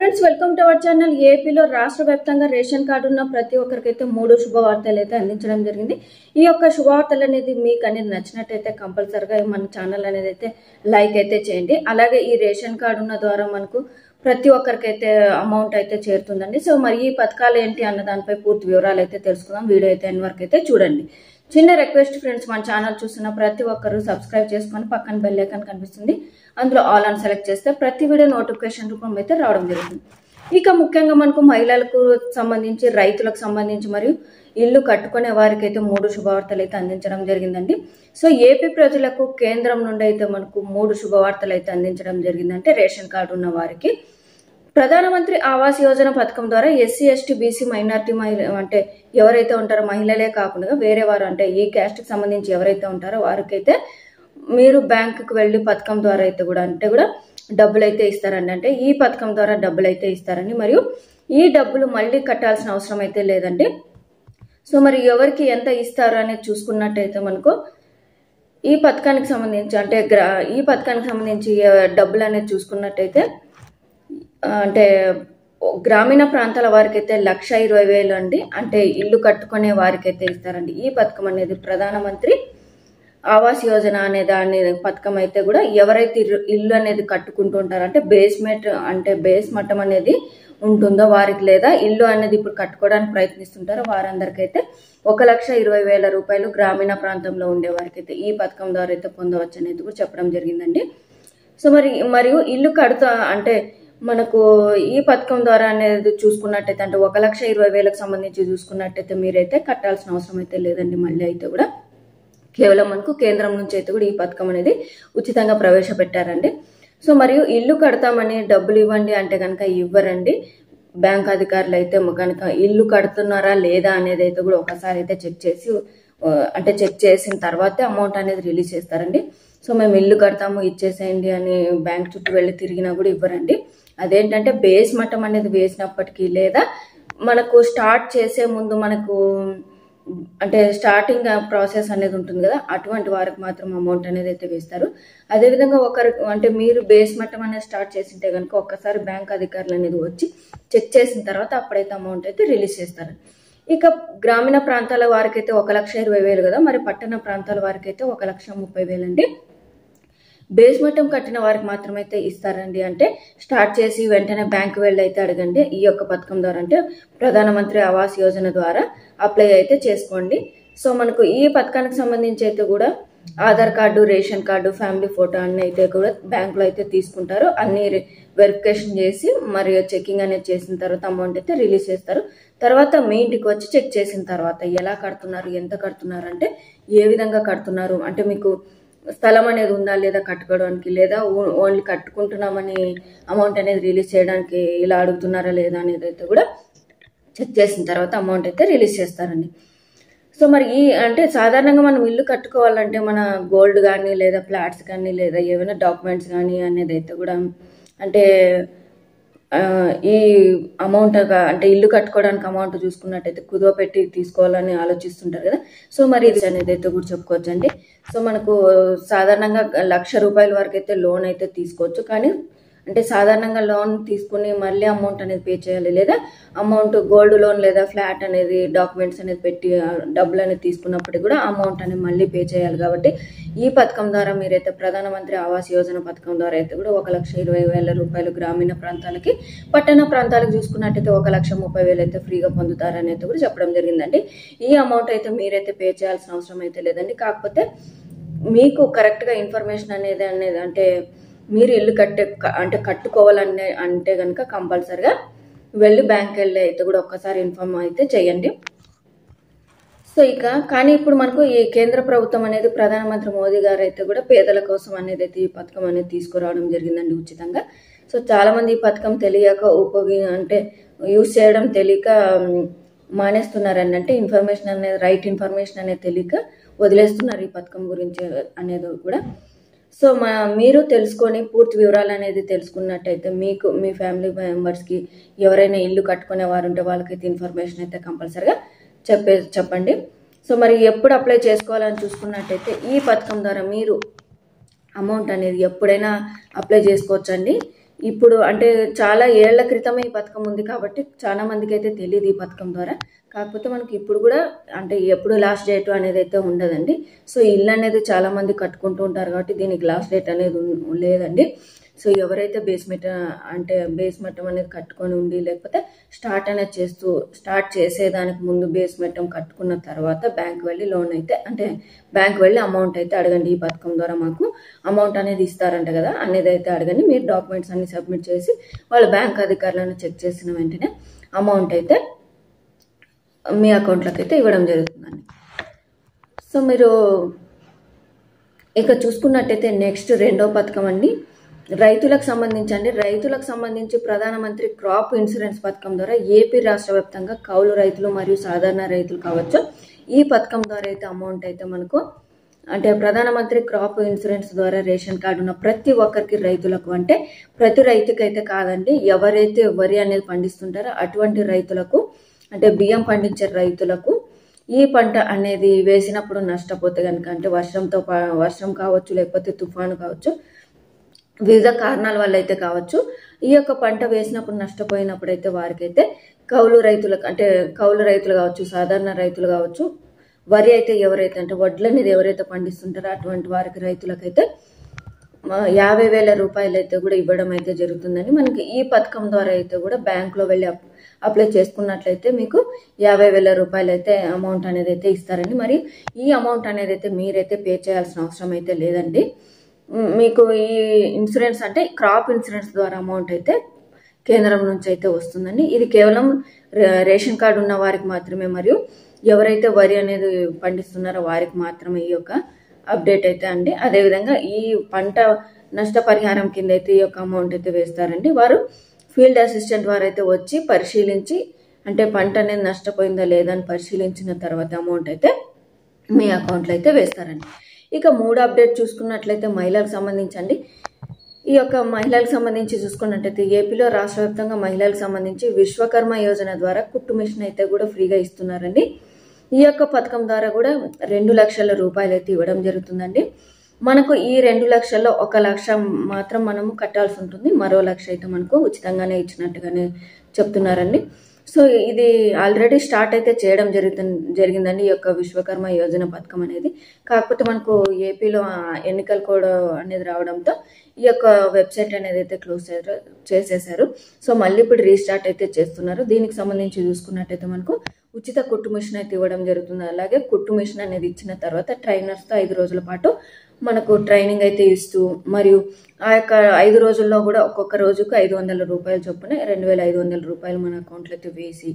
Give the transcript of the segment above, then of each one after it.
Friends welcome to our channel. ఏపీలో రాష్ట్ర వ్యాప్తంగా రేషన్ కార్డు ఉన్న ప్రతి ఒక్కరికైతే 3 శుభవార్తలు అయితే అందించడం జరిగింది. ఈ యొక్క శుభవార్తలు అనేది మీకు అనేది నచ్చినట్టయితే కంపల్సరిగా మన ఛానల్ అనేది అయితే లైక్ అయితే చేయండి. అలాగే ఈ రేషన్ కార్డు ఉన్న ద్వారా మనకు ప్రతి ఒక్కరికైతే అమౌంట్ అయితే చేరుతుందండి. సో మరి ఈ పథకాలు ఏంటి అన్న దానిపై పూర్తి వివరాలు అయితే తెలుసుకుందాం. వీడియో అయితే ఎండ్ వరకు అయితే చూడండి. చిన్న రిక్వెస్ట్ ఫ్రెండ్స్, మన ఛానల్ చూస్తున్న ప్రతి ఒక్కరు సబ్స్క్రైబ్ చేసుకొని పక్కన బెల్ ఐకాన్ కనిపిస్తుంది, అందులో ఆల్ అని సెలెక్ట్ చేస్తే ప్రతి వీడియో నోటిఫికేషన్ రూపంలో అయితే రావడం జరుగుతుంది. ఇక ముఖ్యంగా మనకు మహిళలకు సంబంధించి, రైతులకు సంబంధించి మరియు ఇల్లు కట్టుకునే వారికి అయితే 3 శుభవార్తలు అయితే అందించడం జరిగిందండి. సో ఏపీ ప్రజలకు కేంద్రం నుండి అయితే మనకు 3 శుభవార్తలు అయితే అందించడం జరిగిందంటే రేషన్ కార్డు ఉన్న వారికి ప్రధానమంత్రి ఆవాస్ యోజన పథకం ద్వారా ఎస్సీ ఎస్టీ బీసీ మైనార్టీ అంటే ఎవరైతే ఉంటారో మహిళలే కాకుండా వేరే వారు అంటే ఈ క్యాస్ట్ కి సంబంధించి ఎవరైతే ఉంటారో వారికైతే మీరు బ్యాంకుకి వెళ్ళి పథకం ద్వారా అయితే కూడా డబ్బులు అయితే ఇస్తారండి. అంటే ఈ పథకం ద్వారా డబ్బులు అయితే ఇస్తారండి. మరియు ఈ డబ్బులు మళ్ళీ కట్టాల్సిన అవసరం అయితే లేదండి. సో మరి ఎవరికి ఎంత ఇస్తారు అనేది చూసుకున్నట్టయితే మనకు ఈ పథకానికి సంబంధించి అంటే ఈ పథకానికి సంబంధించి డబ్బులు అనేది చూసుకున్నట్టయితే అంటే గ్రామీణ ప్రాంతాల వారికి అయితే 1,20,000 అండి. అంటే ఇల్లు కట్టుకునే వారికైతే ఇస్తారండి. ఈ పథకం అనేది ప్రధానమంత్రి ఆవాస్ యోజన అనే దాని పథకం అయితే కూడా ఎవరైతే ఇల్లు అనేది కట్టుకుంటుంటారో అంటే బేస్మెంట్ అంటే బేస్ మట్టం అనేది ఉంటుందో వారికి, లేదా ఇల్లు అనేది ఇప్పుడు కట్టుకోవడానికి ప్రయత్నిస్తుంటారో వారందరికైతే 1,20,000 రూపాయలు గ్రామీణ ప్రాంతంలో ఉండే వారికైతే ఈ పథకం ద్వారా అయితే పొందవచ్చు అనేది కూడా చెప్పడం జరిగిందండి. సో మరియు ఇల్లు కడుతా అంటే మనకు ఈ పథకం ద్వారా అనేది చూసుకున్నట్టయితే అంటే 1,20,000కి సంబంధించి చూసుకున్నట్టయితే మీరైతే కట్టాల్సిన అవసరం అయితే లేదండి. మళ్ళీ అయితే కూడా కేవలం మనకు కేంద్రం నుంచి అయితే కూడా ఈ పథకం అనేది ఉచితంగా ప్రవేశపెట్టారండి. సో మరియు ఇల్లు కడతామని డబ్బులు ఇవ్వండి అంటే కనుక ఇవ్వరండి. బ్యాంక్ అధికారులు అయితే కనుక ఇల్లు కడుతున్నారా లేదా అనేది అయితే కూడా ఒకసారి అయితే చెక్ చేసిన తర్వాతే అమౌంట్ అనేది రిలీజ్ చేస్తారండి. సో మేము ఇల్లు కడతాము ఇచ్చేసేయండి అని బ్యాంక్ చుట్టూ వెళ్ళి తిరిగినా కూడా ఇవ్వరండి. అదేంటంటే బేస్ మట్టం అనేది వేసినప్పటికీ, లేదా మనకు స్టార్ట్ చేసే ముందు మనకు అంటే స్టార్టింగ్ ప్రాసెస్ అనేది ఉంటుంది కదా, అటువంటి వారికి మాత్రం అమౌంట్ అనేది అయితే వేస్తారు. అదేవిధంగా అంటే మీరు బేస్ మట్టం అనేది స్టార్ట్ చేసింటే కనుక ఒక్కసారి బ్యాంక్ అధికారులు అనేది వచ్చి చెక్ చేసిన తర్వాత అప్పుడైతే అమౌంట్ అయితే రిలీజ్ చేస్తారు. ఇక గ్రామీణ ప్రాంతాల వారికైతే 1,20,000 కదా, మరి పట్టణ ప్రాంతాల వారికైతే 1,30,000 అండి. బేస్ మట్టం కట్టిన వారికి మాత్రమైతే ఇస్తారండి. అంటే స్టార్ట్ చేసి వెంటనే బ్యాంక్ వెళ్ళి అయితే అడగండి. ఈ యొక్క పథకం ద్వారా అంటే ప్రధానమంత్రి ఆవాస్ యోజన ద్వారా అప్లై అయితే చేసుకోండి. సో మనకు ఈ పథకానికి సంబంధించి అయితే కూడా Aadhaar card, ration card, family photo అన్ని అయితే కూడా బ్యాంకులో అయితే తీసుకుంటారు. అన్ని వెరిఫికేషన్ చేసి మరి చెకింగ్ అనేది చేసిన తర్వాత అమౌంట్ అయితే రిలీజ్ చేస్తారు. తర్వాత మీ ఇంటికి వచ్చి చెక్ చేసిన తర్వాత ఎలా కడుతున్నారు, ఎంత కడుతున్నారు, అంటే ఏ విధంగా కడుతున్నారు, అంటే మీకు స్థలం అనేది ఉందా లేదా కట్టుకోవడానికి, లేదా ఓన్లీ కట్టుకుంటున్నామని అమౌంట్ అనేది రిలీజ్ చేయడానికి ఇలా అడుగుతున్నారా లేదా అనేది అయితే కూడా చెక్ చేసిన తర్వాత అమౌంట్ అయితే రిలీజ్ చేస్తారండి. సో మరి అంటే సాధారణంగా మనం ఇల్లు కట్టుకోవాలంటే మన గోల్డ్ కానీ లేదా ఫ్లాట్స్ కానీ లేదా ఏమైనా డాక్యుమెంట్స్ కానీ అనేది అయితే కూడా అంటే ఈ అమౌంట్ అంటే ఇల్లు కట్టుకోవడానికి అమౌంట్ చూసుకున్నట్టయితే కుదువ పెట్టి తీసుకోవాలని ఆలోచిస్తుంటారు కదా. సో మరి ఇది అనేది అయితే కూడా చెప్పుకోవచ్చు అండి. సో మనకు సాధారణంగా 1,00,000 రూపాయల వరకు అయితే లోన్ అయితే తీసుకోవచ్చు. కానీ అంటే సాధారణంగా లోన్ తీసుకుని మళ్ళీ అమౌంట్ అనేది పే చేయాలి, లేదా అమౌంట్ గోల్డ్ లోన్ లేదా ఫ్లాట్ అనేది డాక్యుమెంట్స్ అనేది పెట్టి డబ్బులు అనేది తీసుకున్నప్పటికీ కూడా అమౌంట్ అనేది మళ్ళీ పే చేయాలి. కాబట్టి ఈ పథకం ద్వారా మీరైతే ప్రధానమంత్రి ఆవాస్ యోజన పథకం ద్వారా అయితే కూడా 1,20,000 రూపాయలు గ్రామీణ ప్రాంతాలకి, పట్టణ ప్రాంతాలకు చూసుకున్నట్టయితే 1,30,000 అయితే ఫ్రీగా పొందుతారని అయితే కూడా చెప్పడం జరిగిందండి. ఈ అమౌంట్ అయితే మీరైతే పే చేయాల్సిన అవసరం అయితే లేదండి. కాకపోతే మీకు కరెక్ట్గా ఇన్ఫర్మేషన్ అనేది అంటే మీరు ఇల్లు కట్టుకోవాలనే అంటే కనుక కంపల్సరిగా వెళ్ళి బ్యాంక్ వెళ్ళి అయితే కూడా ఒక్కసారి ఇన్ఫార్మ్ అయితే చేయండి. సో కానీ ఇప్పుడు మనకు ఈ కేంద్ర ప్రభుత్వం అనేది ప్రధానమంత్రి మోదీ గారు అయితే కూడా పేదల కోసం అనేది అయితే ఈ పథకం అనేది తీసుకురావడం జరిగిందండి ఉచితంగా. సో చాలా మంది ఈ పథకం తెలియక అంటే యూజ్ చేయడం తెలియక మానేస్తున్నారండి. అంటే ఇన్ఫర్మేషన్ అనేది రైట్ ఇన్ఫర్మేషన్ అనేది తెలియక వదిలేస్తున్నారు ఈ పథకం గురించి అనేది కూడా. సో మీరు తెలుసుకొని పూర్తి వివరాలు అనేది తెలుసుకున్నట్టయితే మీకు, మీ ఫ్యామిలీ మెంబర్స్కి ఎవరైనా ఇల్లు కట్టుకునే వారు ఉంటే వాళ్ళకైతే ఇన్ఫర్మేషన్ అయితే కంపల్సరిగా చెప్పండి. సో మరి ఎప్పుడు అప్లై చేసుకోవాలని చూసుకున్నట్టయితే ఈ పథకం ద్వారా మీరు అమౌంట్ అనేది ఎప్పుడైనా అప్లై చేసుకోవచ్చండి. ఇప్పుడు అంటే చాలా ఏళ్ల క్రితమే ఈ పథకం ఉంది కాబట్టి చాలా మందికి అయితే తెలియదు ఈ పథకం ద్వారా. కాకపోతే మనకి ఇప్పుడు కూడా అంటే ఎప్పుడు లాస్ట్ డేట్ అనేది అయితే ఉండదండి. సో ఇల్లు అనేది చాలా మంది కట్టుకుంటూ ఉంటారు కాబట్టి దీనికి లాస్ట్ డేట్ అనేది లేదండి. సో ఎవరైతే బేస్ మట్టం అనేది కట్టుకొని ఉండి లేకపోతే స్టార్ట్ చేసేదానికి ముందు బేస్ మట్టం కట్టుకున్న తర్వాత బ్యాంక్ వెళ్ళి లోన్ అయితే అంటే బ్యాంక్ వెళ్ళి అమౌంట్ అయితే అడగండి. ఈ పథకం ద్వారా మాకు అమౌంట్ అనేది ఇస్తారంట కదా అనేది అయితే అడగండి. మీరు డాక్యుమెంట్స్ అన్ని సబ్మిట్ చేసి వాళ్ళ బ్యాంక్ అధికారులను చెక్ చేసిన వెంటనే అమౌంట్ అయితే మీ అకౌంట్లోకి అయితే ఇవ్వడం జరుగుతుందండి. సో మీరు ఇక చూసుకున్నట్టయితే నెక్స్ట్ రెండో పథకం అండి, రైతులకు సంబంధించి ప్రధానమంత్రి క్రాప్ ఇన్సూరెన్స్ పథకం ద్వారా ఏపీ రాష్ట్ర వ్యాప్తంగా కౌలు రైతులు మరియు సాధారణ రైతులు కావచ్చు ఈ పథకం ద్వారా అయితే అమౌంట్ అయితే మనకు అంటే ప్రధానమంత్రి క్రాప్ ఇన్సూరెన్స్ ద్వారా రేషన్ కార్డు ఉన్న ప్రతి ఒక్కరికి రైతులకు అంటే ప్రతి రైతుకి అయితే కాదండి, ఎవరైతే వరి అనేది పండిస్తుంటారో అటువంటి రైతులకు అంటే బియ్యం పండించే రైతులకు ఈ పంట అనేది వేసినప్పుడు నష్టపోతే కనుక అంటే వర్షం కావచ్చు లేకపోతే తుఫాను కావచ్చు వివిధ కారణాల వల్ల అయితే కావచ్చు ఈ యొక్క పంట వేసినప్పుడు నష్టపోయినప్పుడు అయితే వారికైతే కౌలు రైతులు కావచ్చు సాధారణ రైతులు కావచ్చు వరి అయితే ఎవరైతే అంటే వడ్లు అనేది ఎవరైతే పండిస్తుంటారో అటువంటి వారికి రైతులకైతే 50,000 రూపాయలు అయితే కూడా ఇవ్వడం అయితే జరుగుతుందండి. మనకి ఈ పథకం ద్వారా అయితే కూడా బ్యాంకులో వెళ్ళి అప్లై చేసుకున్నట్లయితే మీకు 50,000 రూపాయలు అయితే అమౌంట్ అనేది అయితే ఇస్తారండి. మరి ఈ అమౌంట్ అనేది అయితే మీరైతే పే చేయాల్సిన అవసరం అయితే లేదండి. మీకు ఈ ఇన్సూరెన్స్ అంటే క్రాప్ ఇన్సూరెన్స్ ద్వారా అమౌంట్ అయితే కేంద్రం నుంచి అయితే వస్తుందండి. ఇది కేవలం రేషన్ కార్డు ఉన్న వారికి మాత్రమే మరియు ఎవరైతే వరి అనేది పండిస్తున్నారో వారికి మాత్రమే ఈ యొక్క అప్డేట్ అయితే అండి. అదేవిధంగా ఈ పంట నష్టపరిహారం కింద అయితే ఈ యొక్క అమౌంట్ అయితే వేస్తారండి. వారు ఫీల్డ్ అసిస్టెంట్ వారు అయితే వచ్చి పరిశీలించి అంటే పంట అనేది నష్టపోయిందా లేదా అని పరిశీలించిన తర్వాత అమౌంట్ అయితే మీ అకౌంట్లో అయితే వేస్తారండి. ఇక మూడో అప్డేట్ చూసుకున్నట్లయితే మహిళలకు సంబంధించండి. ఈ యొక్క మహిళలకు సంబంధించి చూసుకున్నట్లయితే ఏపీలో రాష్ట్ర వ్యాప్తంగా మహిళలకు సంబంధించి విశ్వకర్మ యోజన ద్వారా కుట్టు మిషన్ అయితే కూడా ఫ్రీగా ఇస్తున్నారండి. ఈ యొక్క పథకం ద్వారా కూడా 2 లక్షల రూపాయలు అయితే ఇవ్వడం జరుగుతుందండి. మనకు ఈ 2 లక్షల్లో 1 లక్ష మాత్రం మనము కట్టాల్సి ఉంటుంది, మరో 1 లక్ష అయితే మనకు ఉచితంగానే ఇచ్చినట్టుగానే చెప్తున్నారండి. సో ఇది ఆల్రెడీ స్టార్ట్ అయితే చేయడం జరిగిందండి ఈ యొక్క విశ్వకర్మ యోజన పథకం అనేది. కాకపోతే మనకు ఏపీలో ఎన్నికల కోడ్ అనేది రావడంతో ఈ యొక్క వెబ్సైట్ అనేది అయితే క్లోజ్ చేసేసారు. సో మళ్ళీ ఇప్పుడు రీస్టార్ట్ అయితే చేస్తున్నారు. దీనికి సంబంధించి చూసుకున్నట్టయితే మనకు ఉచిత కుట్టు మిషన్ అయితే ఇవ్వడం జరుగుతుంది. అలాగే కుట్టు మిషన్ అనేది ఇచ్చిన తర్వాత ట్రైనర్స్తో 5 రోజుల పాటు మనకు ట్రైనింగ్ అయితే ఇస్తూ మరియు ఆ యొక్క 5 రోజుల్లో కూడా ఒక్కొక్క రోజుకు 500 రూపాయలు చొప్పున 2,500 రూపాయలు మన అకౌంట్లో అయితే వేసి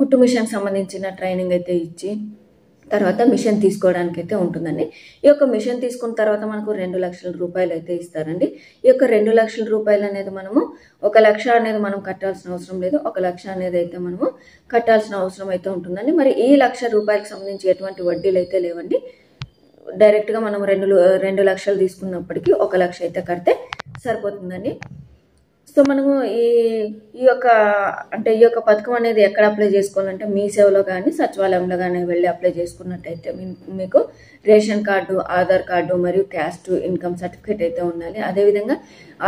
కుట్టు మిషన్ సంబంధించిన ట్రైనింగ్ అయితే ఇచ్చి తర్వాత మిషన్ తీసుకోవడానికి అయితే ఉంటుందండి. ఈ యొక్క మిషన్ తీసుకున్న తర్వాత మనకు 2 లక్షల రూపాయలు అయితే ఇస్తారండి. ఈ యొక్క 2 లక్షల రూపాయలు అనేది మనము 1 లక్ష అనేది మనం కట్టాల్సిన అవసరం లేదు, 1 లక్ష అనేది అయితే మనము కట్టాల్సిన అవసరం అయితే ఉంటుందండి. మరి ఈ 1 లక్ష రూపాయలకు సంబంధించి ఎటువంటి వడ్డీలు అయితే లేవండి. డైరెక్ట్గా మనం 2 లక్షలు తీసుకున్నప్పటికీ 1 లక్ష అయితే కడితే సరిపోతుందండి. సో మనము ఈ యొక్క పథకం అనేది ఎక్కడ అప్లై చేసుకోవాలంటే మీ సేవలో కానీ సచివాలయంలో కానీ వెళ్ళి అప్లై చేసుకున్నట్టయితే మీకు రేషన్ కార్డు, ఆధార్ కార్డు మరియు క్యాస్ట్ ఇన్కమ్ సర్టిఫికేట్ అయితే ఉండాలి. అదేవిధంగా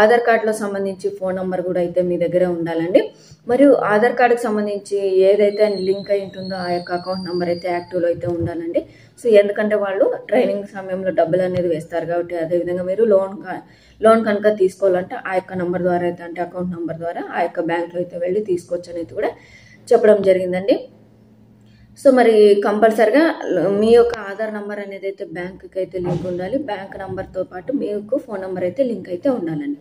ఆధార్ కార్డులో సంబంధించి ఫోన్ నెంబర్ కూడా అయితే మీ దగ్గర ఉండాలండి. మరియు ఆధార్ కార్డుకి సంబంధించి ఏదైతే లింక్ అయి ఉంటుందో ఆ యొక్క అకౌంట్ నెంబర్ అయితే యాక్టివ్లో అయితే ఉండాలండి. సో ఎందుకంటే వాళ్ళు ట్రైనింగ్ సమయంలో డబ్బులు అనేది వేస్తారు కాబట్టి. అదేవిధంగా మీరు లోన్ కనుక తీసుకోవాలంటే ఆ యొక్క నంబర్ ద్వారా అయితే అంటే అకౌంట్ నెంబర్ ద్వారా ఆ యొక్క బ్యాంక్లో అయితే వెళ్ళి తీసుకోవచ్చు అనేది కూడా చెప్పడం జరిగిందండి. సో మరి కంపల్సరిగా మీ యొక్క ఆధార్ నంబర్ అనేది అయితే బ్యాంకుకి అయితే లింక్ ఉండాలి. బ్యాంక్ నంబర్తో పాటు మీకు ఫోన్ నెంబర్ అయితే లింక్ అయితే ఉండాలండి.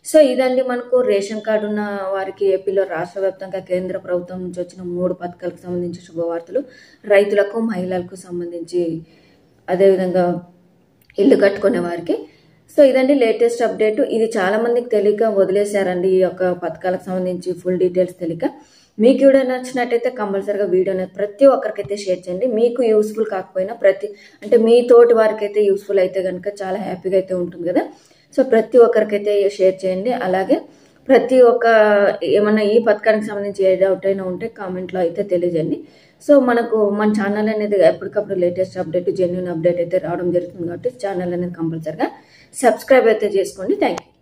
సో ఇదండి మనకు రేషన్ కార్డు ఉన్న వారికి ఏపీలో రాష్ట్ర వ్యాప్తంగా కేంద్ర ప్రభుత్వం నుంచి వచ్చిన 3 పథకాలకు సంబంధించి శుభవార్తలు, రైతులకు మహిళలకు సంబంధించి అదేవిధంగా ఇల్లు కట్టుకునే వారికి. సో ఇదండి లేటెస్ట్ అప్డేట్. ఇది చాలా మందికి తెలియక వదిలేశారండి ఈ యొక్క పథకాలకు సంబంధించి ఫుల్ డీటెయిల్స్ తెలియక. మీకు వీడియో నచ్చినట్టయితే కంపల్సరిగా వీడియోని ప్రతి ఒక్కరికైతే షేర్ చేయండి. మీకు యూస్ఫుల్ కాకపోయినా మీ తోటి వారికి అయితే యూస్ఫుల్ అయితే కనుక చాలా హ్యాపీగా అయితే ఉంటుంది కదా. సో ప్రతి ఒక్కరికైతే షేర్ చేయండి. అలాగే ఏమన్నా ఈ పథకానికి సంబంధించి ఏ డౌట్ అయినా ఉంటే కామెంట్లో అయితే తెలియజేయండి. సో మన ఛానల్ అనేది ఎప్పటికప్పుడు లేటెస్ట్ అప్డేట్, జెన్యూన్ అప్డేట్ అయితే రావడం జరుగుతుంది కాబట్టి ఛానల్ అనేది కంపల్సరిగా సబ్స్క్రైబ్ అయితే చేసుకోండి. Thank you.